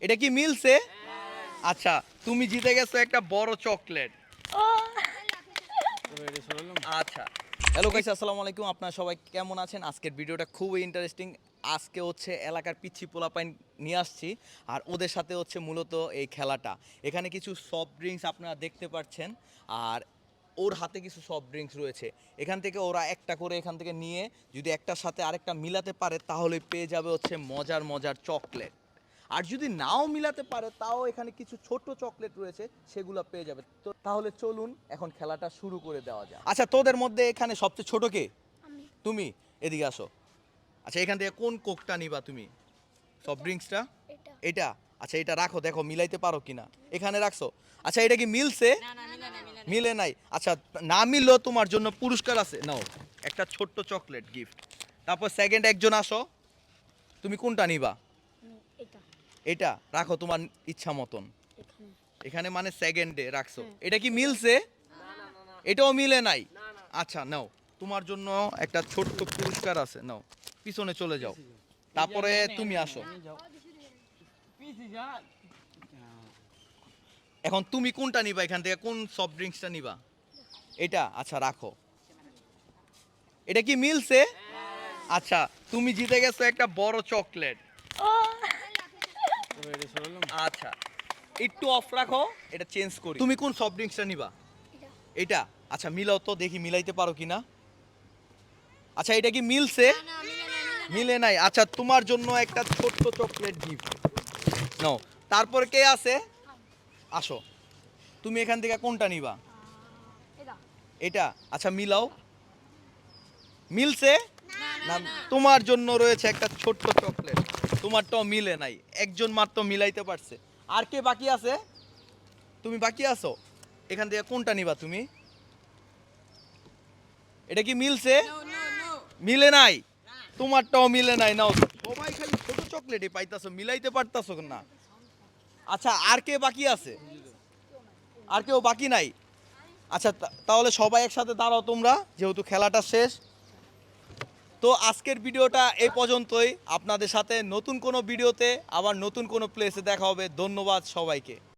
এটা কি মিলছে? আচ্ছা, তুমি জিতে গেছো একটা বড় চকলেট। আচ্ছা, হ্যালো গাইস, আসসালামু আলাইকুম। আপনারা সবাই কেমন আছেন? আজকের ভিডিওটা খুবই ইন্টারেস্টিং। আজকে হচ্ছে এলাকার পিচ্ছি পোলাপাইন নিয়ে আসছি, আর ওদের সাথে হচ্ছে মূলত এই খেলাটা। এখানে কিছু সফট ড্রিঙ্কস আপনারা দেখতে পাচ্ছেন, আর ওর হাতে কিছু সফট ড্রিঙ্কস রয়েছে। এখান থেকে ওরা একটা করে এখান থেকে নিয়ে যদি একটার সাথে আরেকটা মিলাতে পারে তাহলে পেয়ে যাবে হচ্ছে মজার মজার চকলেট। আর যদি নাও মিলাতে পারে তাও এখানে কিছু ছোট চকলেট রয়েছে, সেগুলো পেয়ে যাবে। তো তাহলে চলুন এখন খেলাটা শুরু করে দেওয়া যায়। আচ্ছা, তোদের মধ্যে এখানে সবচেয়ে ছোট কে? তুমি এদিকে আসো। আচ্ছা, এখান থেকে কোন কোকটা নিবা তুমি? সফট ড্রিঙ্কসটা? এটা? আচ্ছা, এটা রাখো, দেখো মিলাইতে পারো কিনা। এখানে রাখছো। আচ্ছা, এটা কি মিলছে? মিলে নাই। আচ্ছা, না মিললেও তোমার জন্য পুরস্কার আছে, নাও একটা ছোট্ট চকলেট গিফট। তারপর সেকেন্ড একজন আসো, তুমি কোনটা নিবা? এটা রাখো তোমার ইচ্ছা মতন। এখানে মানে সেকেন্ডে রাখছো। এটা কি মিলছে? এটাও মিলে নাই। আচ্ছা, নাও তোমার জন্য একটা ছোট্ট পুরস্কার আছে, নাও পিছনে চলে যাও। তারপরে তুমি আসো। এখন তুমি কোনটা নিবা? এখান থেকে কোন সফট ড্রিঙ্কসটা নিবা? এটা? আচ্ছা, রাখো। এটা কি মিলছে? আচ্ছা, তুমি জিতে গেছো একটা বড় চকলেট। আচ্ছা, একটু অফ রাখো, এটা চেঞ্জ করি। তুমি কোন সফট ড্রিঙ্কসটা নিবা? এটা? আচ্ছা, মিলাও তো দেখি মিলাইতে পারো কিনা। আচ্ছা, এটা কি মিলছে? মিলে নাই। আচ্ছা, তোমার জন্য একটা ছোট্ট চকলেট গিফট, নাও। তারপর কে আছে? আসো, তুমি এখান থেকে কোনটা নিবা? এটা? আচ্ছা, মিলাও। মিলছে না? তোমার জন্য রয়েছে একটা ছোট্ট চকলেট। তোমারটাও মিলে নাই, একজন মাত্র মিলাইতে পারছে। আর কে বাকি আছে? তুমি বাকি আছো। এখান থেকে কোনটা নিবা তুমি? এটা কি মিলছে? মিলে নাই, তোমারটাও মিলে নাই, নাও। সবাই খালি ছোট চকলেটই পাইতাছো, মিলাইতে পারতাছো না। আচ্ছা, আর কে বাকি আছে? আর কেউ বাকি নাই? আচ্ছা, তাহলে সবাই একসাথে দাঁড়াও তোমরা, যেহেতু খেলাটা শেষ। তো আজকের ভিডিওটা এই পর্যন্তই। আপনাদের সাথে নতুন কোনো ভিডিওতে আবার নতুন কোনো প্লেসে দেখা হবে। ধন্যবাদ সবাইকে।